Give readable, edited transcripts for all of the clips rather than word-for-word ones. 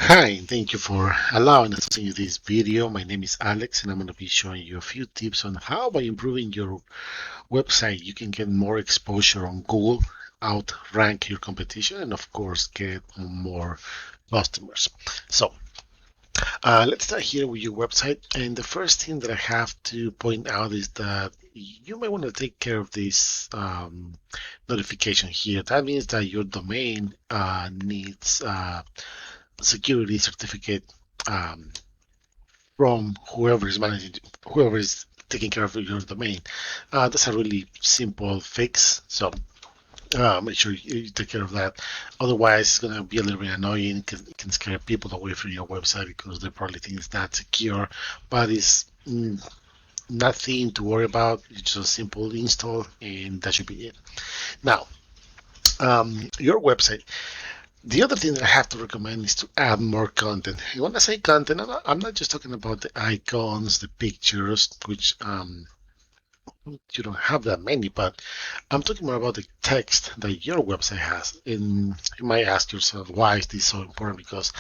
Hi, and thank you for allowing us to send you this video. My name is Alex, and I'm going to be showing you a few tips on how, by improving your website, you can get more exposure on Google, outrank your competition, and of course, get more customers. So, let's start here with your website. And the first thing that I have to point out is that you may want to take care of this notification here. That means that your domain needs security certificate um, from whoever is managing, whoever is taking care of your domain. That's a really simple fix. So make sure you take care of that. Otherwise, it's going to be a little bit annoying. It can scare people away from your website because they probably think it's not secure, but it's nothing to worry about. It's just a simple install, and that should be it. Now, your website. The other thing that I have to recommend is to add more content. And when I say content, I'm not just talking about the icons, the pictures, which you don't have that many, but I'm talking more about the text that your website has. And you might ask yourself, why is this so important? Because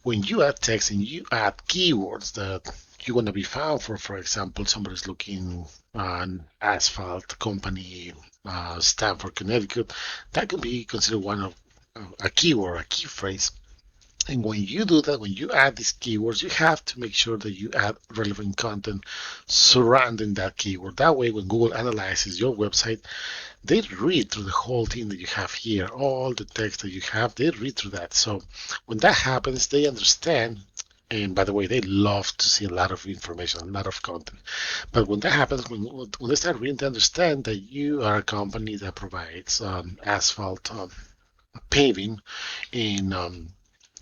when you add text and you add keywords that you want to be found for example, somebody's looking an asphalt company, Stamford, Connecticut, that could be considered one of a keyword, a key phrase. And when you do that, when you add these keywords, you have to make sure that you add relevant content surrounding that keyword. That way, when Google analyzes your website, they read through the whole thing that you have here, all the text that you have, they read through that. So when that happens, they understand. And by the way, they love to see a lot of information, a lot of content. But when that happens, when they start reading, they understand that you are a company that provides asphalt paving in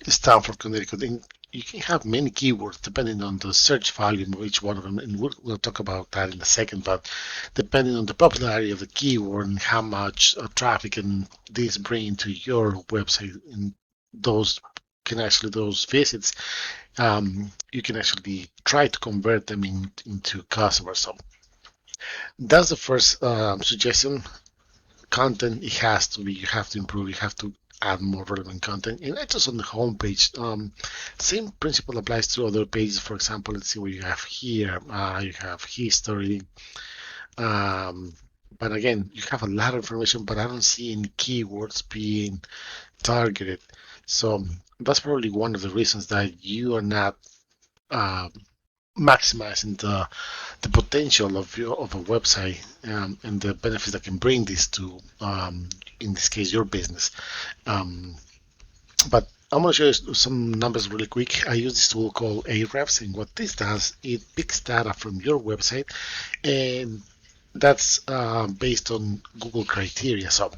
Stamford, Connecticut. And you can have many keywords depending on the search volume of each one of them, and we'll talk about that in a second. But depending on the popularity of the keyword and how much traffic can this bring to your website, and those those visits, you can actually try to convert them into customers. So that's the first suggestion. Content, it has to be, you have to improve, you have to add more relevant content, and not just on the homepage. Same principle applies to other pages. For example, let's see what you have here. You have history, um, but again, you have a lot of information, but I don't see any keywords being targeted. So that's probably one of the reasons that you are not uh, maximizing the potential of a website, and the benefits that can bring this to, in this case, your business. Um, but I'm going to show you some numbers really quick. I use this tool called Ahrefs, and what this does, it picks data from your website, and that's based on Google criteria. So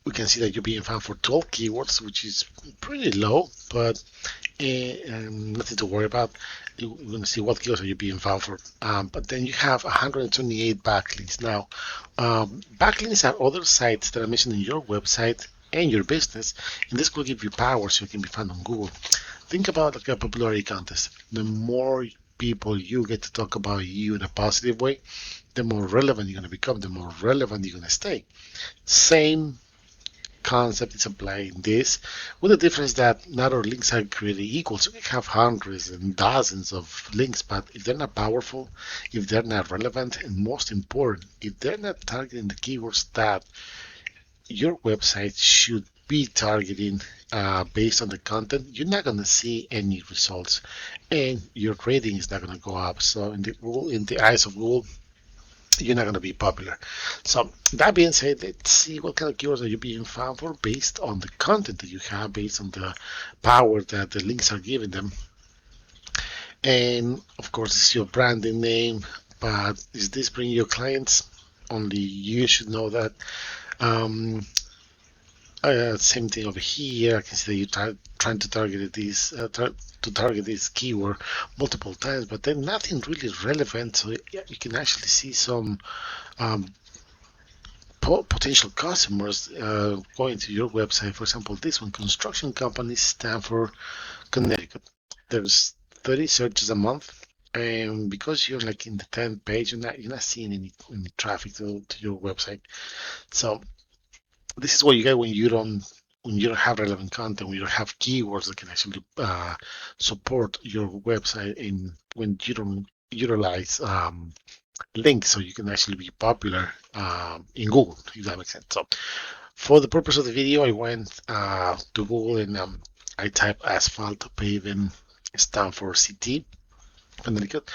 we can see that you're being found for 12 keywords, which is pretty low, but nothing to worry about. We're going to see what keywords are you being found for. But then you have 128 backlinks. Now, backlinks are other sites that are mentioned in your website and your business, and this will give you power so you can be found on Google. Think about like a popularity contest. The more people you get to talk about you in a positive way, the more relevant you're going to become, the more relevant you're going to stay. Same concept is applying this, with the difference that not all links are created equal. So we have hundreds and dozens of links, but if they're not powerful, if they're not relevant, and most important, if they're not targeting the keywords that your website should be targeting, based on the content, you're not going to see any results, and your rating is not going to go up. So in the eyes of Google, you're not going to be popular. So that being said, let's see what kind of keywords are you being found for based on the content that you have, based on the power that the links are giving them. And of course, it's your branding name, but is this bringing your clients? Only you should know that. Um, Same thing over here. I can see that you're trying to target this keyword multiple times, but then nothing really relevant. So yeah, you can actually see some um, potential customers going to your website. For example, this one, construction company, Stamford, Connecticut. There's 30 searches a month, and because you're like in the 10th page, you're not seeing any traffic to your website. So this is what you get when you don't when you don't have relevant content, when you don't have keywords that can actually support your website, and when you don't utilize links so you can actually be popular in Google, if that makes sense. So for the purpose of the video, I went to Google and I typed asphalt paving Stanford City, Connecticut.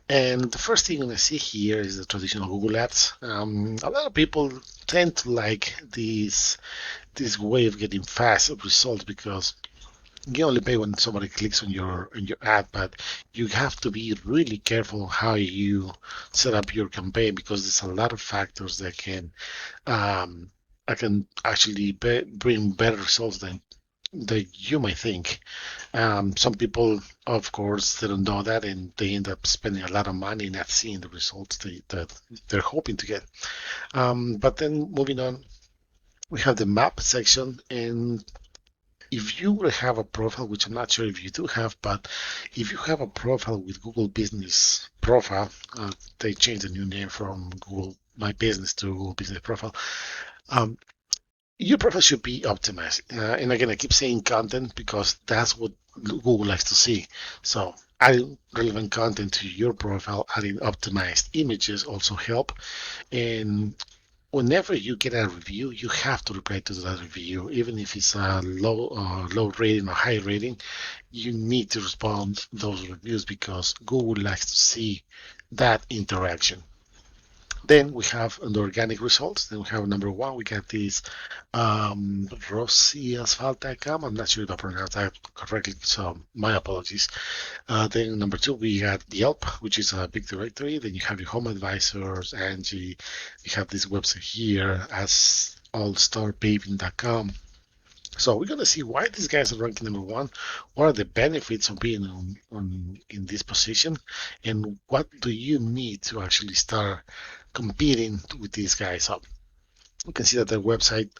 And the first thing I see here is the traditional Google Ads. A lot of people tend to like this way of getting fast results because you only pay when somebody clicks on your ad, but you have to be really careful how you set up your campaign because there's a lot of factors that um, can actually bring better results than you might think. Some people, of course, they don't know that, and they end up spending a lot of money not seeing the results that they're hoping to get. But then moving on, we have the map section, and if you will have a profile, which I'm not sure if you do have, but if you have a profile with Google Business Profile, they changed the new name from Google My Business to Google Business Profile. Um, your profile should be optimized. And again, I keep saying content because that's what Google likes to see. So adding relevant content to your profile, adding optimized images also help. And whenever you get a review, you have to reply to that review, even if it's a low rating or high rating. You need to respond those reviews because Google likes to see that interaction. Then we have the organic results. Then we have number one. We got this rossiasphalt.com. I'm not sure if I pronounced that correctly, so my apologies. Then number two, we got Yelp, which is a big directory. Then you have your home advisors, Angie. You have this website here as allstarpaving.com. So we're gonna see why these guys are ranking number one. What are the benefits of being in this position, and what do you need to actually start competing with these guys? So you can see that their website,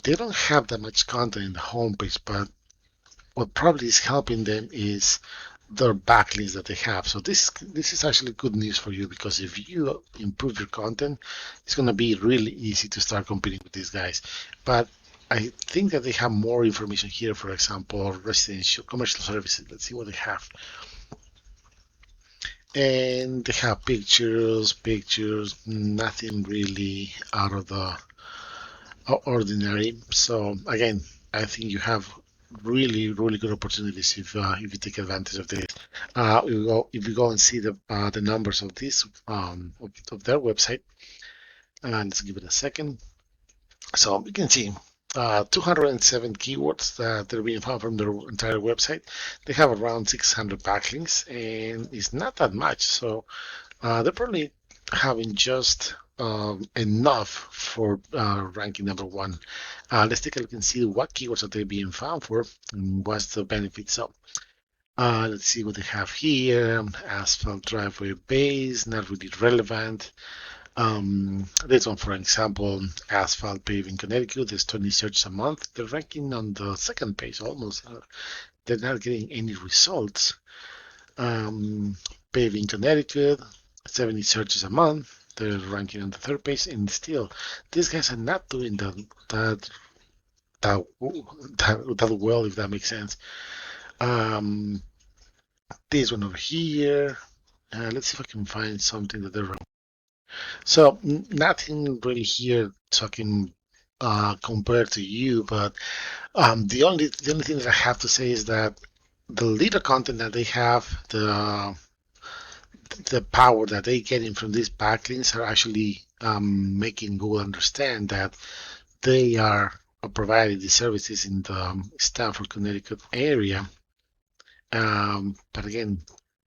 they don't have that much content in the homepage, but what probably is helping them is their backlinks that they have. So this is actually good news for you because if you improve your content, it's going to be really easy to start competing with these guys. But I think that they have more information here. For example, residential commercial services. Let's see what they have. And they have pictures, nothing really out of the ordinary. So again, I think you have really good opportunities if you take advantage of this. If you go and see the numbers of this of their website, and let's give it a second. So you can see 207 keywords that they're being found from their entire website. They have around 600 backlinks, and it's not that much. So they're probably having just enough for ranking number one. Let's take a look and see what keywords are they being found for and what's the benefit. So let's see what they have here. Asphalt driveway base, not really relevant. This one, for example, asphalt paving Connecticut, there's 20 searches a month. They're ranking on the second page almost. They're not getting any results. Paving Connecticut, 70 searches a month. They're ranking on the third page, and still, these guys are not doing that well, if that makes sense. This one over here. Let's see if I can find something that they're ranking. So nothing really here talking compared to you, but the only thing that I have to say is that the little content that they have, the power that they getting from these backlinks are actually making Google understand that they are providing these services in the Stamford, Connecticut area. But again,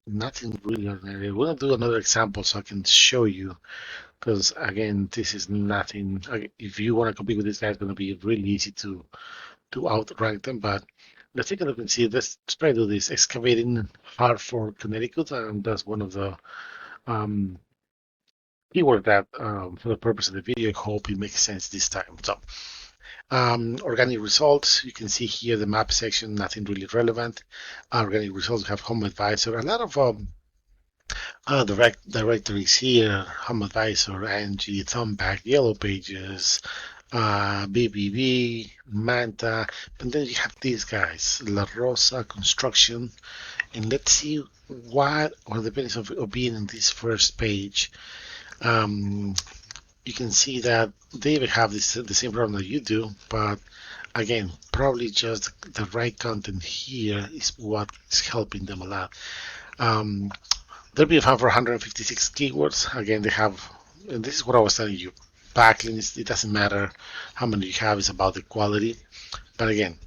nothing really ordinary. We're gonna do another example so I can show you, because again, this is nothing. If you want to compete with this guy, it's gonna be really easy to outrank them. But let's take a look and see. Let's try to do this. Excavating Hartford, Connecticut, and that's one of the keyword that for the purpose of the video, I hope it makes sense this time. So organic results, you can see here the map section, nothing really relevant. Organic results have home advisor, a lot of directories here, home advisor, Angie, Thumbback, Yellow Pages, BBB, Manta, and then you have these guys, La Rosa Construction, and let's see what are the benefits of being in this first page. Um, you can see that they even have the same problem that you do, but again, probably just the right content here is what is helping them a lot. Um, their BF have 156 keywords. Again, they have, and this is what I was telling you. Backlinks, it doesn't matter how many you have, it's about the quality. But again,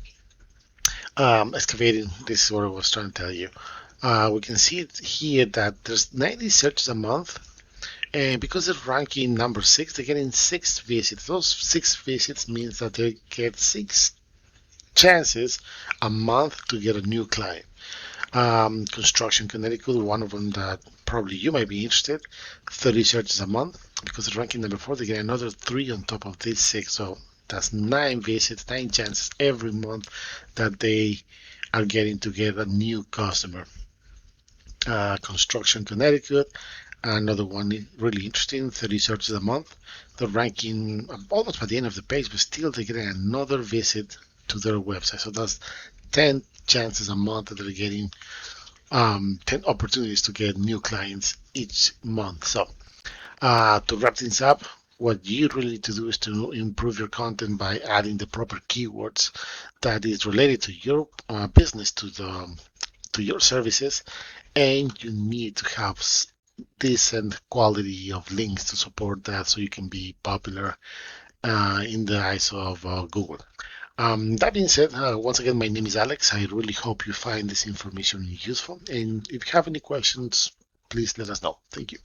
excavating, this is what I was trying to tell you. We can see here that there's 90 searches a month, and because they're ranking number 6, they're getting 6 visits. Those 6 visits means that they get 6 chances a month to get a new client. Construction Connecticut, one of them that probably you might be interested, 30 searches a month. Because they're ranking number 4, they get another 3 on top of these 6. So that's 9 visits, 9 chances every month that they are getting to get a new customer. Construction Connecticut, another one really interesting, 30 searches a month. They're ranking almost by the end of the page, but still they're getting another visit to their website. So that's 10 chances a month that they're getting, 10 opportunities to get new clients each month. So to wrap things up, what you really need to do is to improve your content by adding the proper keywords that is related to your business, to your services, and you need to have decent quality of links to support that so you can be popular in the eyes of Google. That being said, once again, my name is Alex. I really hope you find this information useful. And if you have any questions, please let us know. Thank you.